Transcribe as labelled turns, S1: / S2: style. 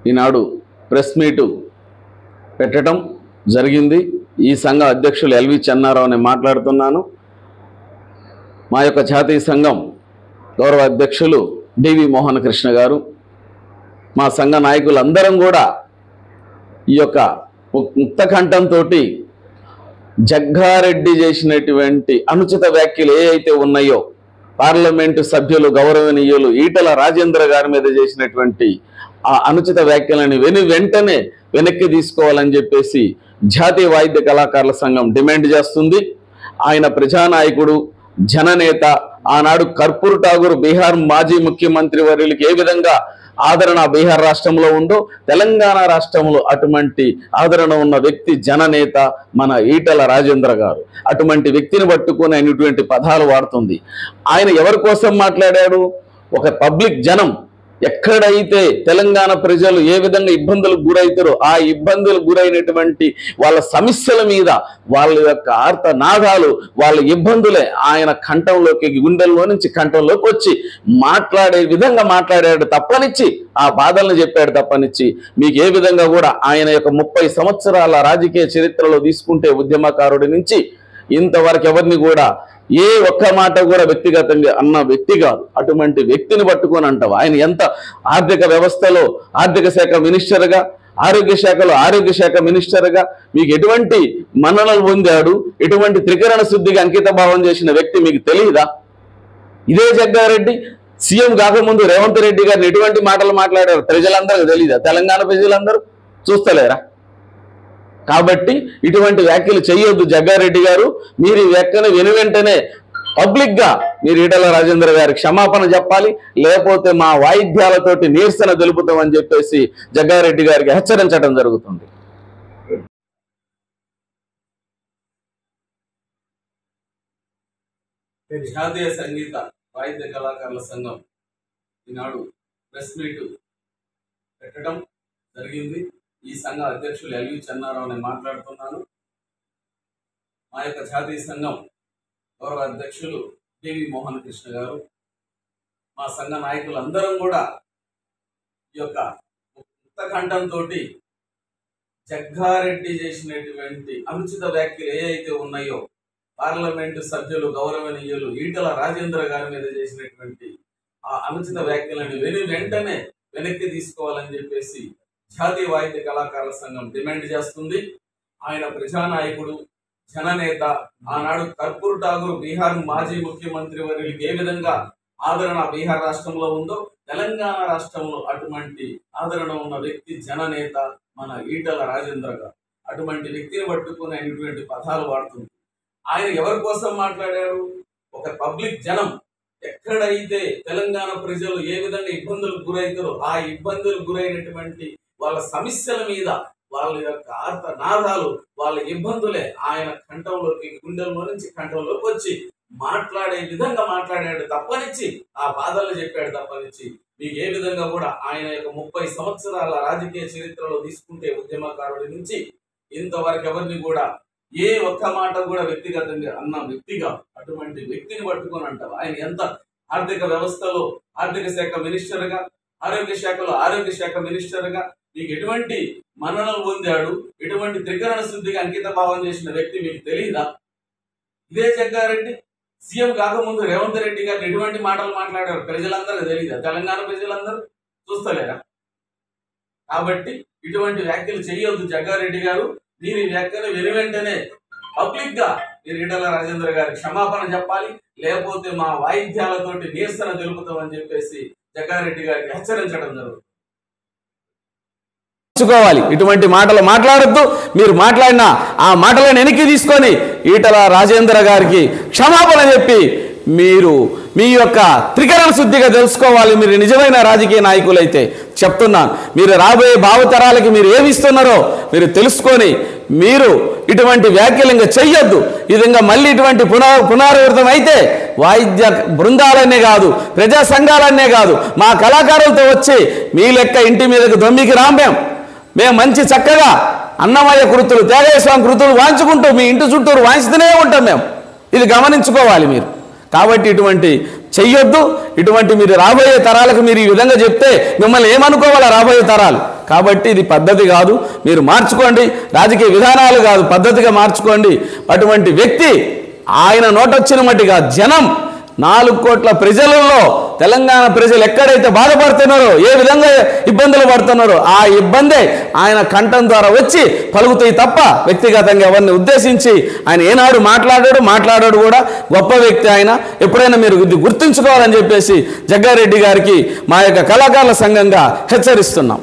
S1: ఈనాడు press meet పెట్టడం జరిగింది. ఈ సంఘ అధ్యక్షులు ఎల్వి చెన్నారావు నేను మాట్లాడుతున్నాను. మా యొక్క జాతీయ సంఘం గౌరవ అధ్యక్షులు డివి మోహన్ కృష్ణ గారు, మా సంఘ నాయకులందరం కూడా ఈ యొక్క ముక్తకంఠంతో జగ్గారెడ్డి చేసినటువంటి అనుచిత వ్యాఖ్యలు ఏవైతే ఉన్నాయో, పార్లమెంటు సభ్యులు గౌరవనీయులు ఈటల రాజేంద్ర గారి మీద చేసినటువంటి ఆ అనుచిత వ్యాఖ్యలని వెంటనే వెనక్కి తీసుకోవాలని చెప్పేసి జాతీయ వాయిద్య కళాకారుల సంఘం డిమాండ్ చేస్తుంది. ఆయన ప్రజానాయకుడు, జననేత, ఆనాడు కర్పూర్ ఠాగూర్ బీహార్ మాజీ ముఖ్యమంత్రి వర్యులకి ఏ విధంగా ఆదరణ బీహార్ రాష్ట్రంలో ఉందో తెలంగాణ రాష్ట్రంలో అటువంటి ఆదరణ ఉన్న వ్యక్తి జననేత మన ఈటల రాజేంద్ర గారు. అటువంటి వ్యక్తిని పట్టుకొని ఆయన ఇటువంటి పదాలు వాడుతుంది. ఆయన ఎవరి కోసం మాట్లాడాడు? ఒక పబ్లిక్ జనం ఎక్కడైతే తెలంగాణ ప్రజలు ఏ విధంగా ఇబ్బందులకు గురవుతారో ఆ ఇబ్బందులకు గురైనటువంటి వాళ్ళ సమస్యల మీద వాళ్ళ యొక్క ఆర్తనాదాలు, వాళ్ళ ఇబ్బందులే ఆయన కంఠంలోకి, గుండెల్లో నుంచి కంఠంలోకి వచ్చి మాట్లాడే విధంగా మాట్లాడాడు తప్పనిచ్చి, ఆ బాధలను చెప్పాడు తప్పనిచ్చి మీకు ఏ విధంగా కూడా ఆయన యొక్క 30 సంవత్సరాల రాజకీయ చరిత్రలో తీసుకుంటే ఉద్యమకారుడి నుంచి ఇంతవరకు ఎవరిని కూడా ఏ ఒక్క మాట కూడా వ్యక్తిగతంగా అన్న వ్యక్తి కాదు. అటువంటి వ్యక్తిని పట్టుకొని అంటావు. ఆయన ఎంత ఆర్థిక వ్యవస్థలో ఆర్థిక శాఖ మినిస్టర్గా, ఆరోగ్య శాఖలో ఆరోగ్య శాఖ మినిస్టర్గా మీకు ఎటువంటి మన్ననలు పొందాడు, ఎటువంటి త్రికరణ శుద్ధిగా అంకిత భావం చేసిన వ్యక్తి మీకు తెలియదా? ఇదే జగ్గారెడ్డి సీఎం కాకముందు రేవంత్ రెడ్డి గారిని ఎటువంటి మాటలు మాట్లాడారు ప్రజలందరికీ తెలియదా? తెలంగాణ ప్రజలందరూ చూస్తలేరా? కాబట్టి ఇటువంటి వ్యాఖ్యలు చేయొద్దు జగ్గారెడ్డి గారు. మీరు ఈ వ్యాఖ్యను వెనువెంటనే పబ్లిక్ గా మీరు ఈటల రాజేంద్ర గారికి క్షమాపణ చెప్పాలి, లేకపోతే మా వాయిద్యాలతోటి నిరసన తెలుపుతామని చెప్పేసి జగ్గారెడ్డి గారికి హెచ్చరించడం జరుగుతుంది.
S2: జాతీయ సంగీత వాయిద్య కళాకారుల సంఘం ఈనాడు ప్రెస్ మీటు పెట్టడం జరిగింది. ఈ సంఘ అధ్యక్షులు ఎల్వి చెన్నారావు నేను మాట్లాడుతున్నాను. మా యొక్క జాతీయ సంఘం గౌరవ అధ్యక్షులు డివి మోహన్ కృష్ణ గారు, మా సంఘ నాయకులందరం కూడా ఈ యొక్క ముక్తకంఠంతో జగ్గారెడ్డి చేసినటువంటి అనుచిత వ్యాఖ్యలు ఏవైతే ఉన్నాయో, పార్లమెంటు సభ్యులు గౌరవనీయులు ఈటల రాజేంద్ర గారి మీద చేసినటువంటి ఆ అనుచిత వ్యాఖ్యలను వెంటనే వెనక్కి తీసుకోవాలని చెప్పేసి జాతీయ వాయిద్య కళాకారుల సంఘం డిమాండ్ చేస్తుంది. ఆయన ప్రజానాయకుడు, జననేత, ఆనాడు కర్పూర్ ఠాగూర్ బీహార్ మాజీ ముఖ్యమంత్రి వర్యులకి ఏ విధంగా ఆదరణ బీహార్ రాష్ట్రంలో ఉందో తెలంగాణ రాష్ట్రంలో అటువంటి ఆదరణ ఉన్న వ్యక్తి జననేత మన ఈటల రాజేంద్ర గారు. అటువంటి వ్యక్తిని పట్టుకుని ఆయన ఇటువంటి పదాలు వాడుతుంది. ఆయన ఎవరి కోసం మాట్లాడారు? ఒక పబ్లిక్ జనం ఎక్కడైతే తెలంగాణ ప్రజలు ఏ విధంగా ఇబ్బందులకు గురవుతారో ఆ ఇబ్బందులకు గురైనటువంటి వాళ్ళ సమస్యల మీద వాళ్ళ యొక్క ఆర్తనాదాలు, వాళ్ళ ఇబ్బందులే ఆయన కంఠంలోకి, గుండెల్లో నుంచి కంఠంలోకి వచ్చి మాట్లాడే విధంగా మాట్లాడాడు తప్పనిచ్చి, ఆ బాధలు చెప్పాడు తప్పనిచ్చి మీకు ఏ విధంగా కూడా ఆయన యొక్క 30 సంవత్సరాల రాజకీయ చరిత్రలో తీసుకుంటే ఉద్యమకారుడి నుంచి ఇంతవరకు ఎవరిని కూడా ఏ ఒక్క మాట కూడా వ్యక్తిగతంగా అన్న వ్యక్తిగా అటువంటి వ్యక్తిని పట్టుకొని అంటావు. ఆయన ఎంత ఆర్థిక వ్యవస్థలో ఆర్థిక శాఖ మినిస్టర్గా, ఆరోగ్య శాఖలో ఆరోగ్య శాఖ మినిస్టర్గా మీకు ఎటువంటి మన్ననలు పొందాడు, ఎటువంటి త్రికరణ శుద్ధిగా అంకిత భావం చేసిన వ్యక్తి మీకు తెలియదా? ఇదే జగ్గారెడ్డి సీఎం కాకముందు రేవంత్ రెడ్డి గారిని ఎటువంటి మాటలు మాట్లాడారు ప్రజలందరికీ తెలియదా? తెలంగాణ ప్రజలందరూ చూస్తలేరా? కాబట్టి ఇటువంటి వ్యాఖ్యలు చేయొద్దు జగ్గారెడ్డి గారు. మీరు ఈ వ్యాఖ్యలు వెనువెంటనే పబ్లిక్ గా మీరు ఈటల రాజేంద్ర గారికి క్షమాపణ చెప్పాలి, లేకపోతే మా వాయిద్యాలతోటి నిరసన తెలుపుతామని చెప్పేసి జగ్గారెడ్డి గారికి హెచ్చరించడం జరుగుతుంది.
S1: ఇటువంటి మాటలు మాట్లాడద్దు. మీరు మాట్లాడిన ఆ మాటలను వెనక్కి తీసుకొని ఈటల రాజేంద్ర గారికి క్షమాపణ చెప్పి మీరు మీ యొక్క త్రికరణ శుద్ధిగా తెలుసుకోవాలి. మీరు నిజమైన రాజకీయ నాయకులైతే చెప్తున్నాను, మీరు రాబోయే భావతరాలకి మీరు ఏమిస్తున్నారో మీరు తెలుసుకొని మీరు ఇటువంటి వ్యాఖ్యలు ఇంకా చెయ్యొద్దు. ఈ విధంగా మళ్ళీ ఇటువంటి పునరావృతం అయితే వాయిద్య బృందాలనే కాదు, ప్రజా సంఘాలనే కాదు, మా కళాకారులతో వచ్చి మీ లెక్క ఇంటి మీదకి దొమ్మికి రామ్యం. మేము మంచి చక్కగా అన్నమయ్య కృతులు, త్యాగయ్య స్వామి కృతులు వాంచుకుంటూ మీ ఇంటి చుట్టూరు వాంచుతూనే ఉంటాం మేము. ఇది గమనించుకోవాలి మీరు. కాబట్టి ఇటువంటి చెయ్యొద్దు. ఇటువంటి మీరు రాబోయే తరాలకు మీరు ఈ విధంగా చెప్తే మిమ్మల్ని ఏమనుకోవాలా రాబోయే తరాలు? కాబట్టి ఇది పద్ధతి కాదు, మీరు మార్చుకోండి, రాజకీయ విధానాలు కాదు పద్ధతిగా మార్చుకోండి. అటువంటి వ్యక్తి ఆయన నోటొచ్చిన మట్టిగా జనం 4 కోట్ల ప్రజలలో తెలంగాణ ప్రజలు ఎక్కడైతే బాధపడుతున్నారో, ఏ విధంగా ఇబ్బందులు పడుతున్నారో ఆ ఇబ్బందే ఆయన కంఠం ద్వారా వచ్చి పలుకుతాయి తప్ప వ్యక్తిగతంగా ఎవరిని ఉద్దేశించి ఆయన ఏనాడు మాట్లాడాడు కూడా. గొప్ప వ్యక్తి ఆయన. ఎప్పుడైనా మీరు ఇది గుర్తుంచుకోవాలని చెప్పేసి జగ్గారెడ్డి గారికి మా యొక్క కళాకారుల సంఘంగా హెచ్చరిస్తున్నాం.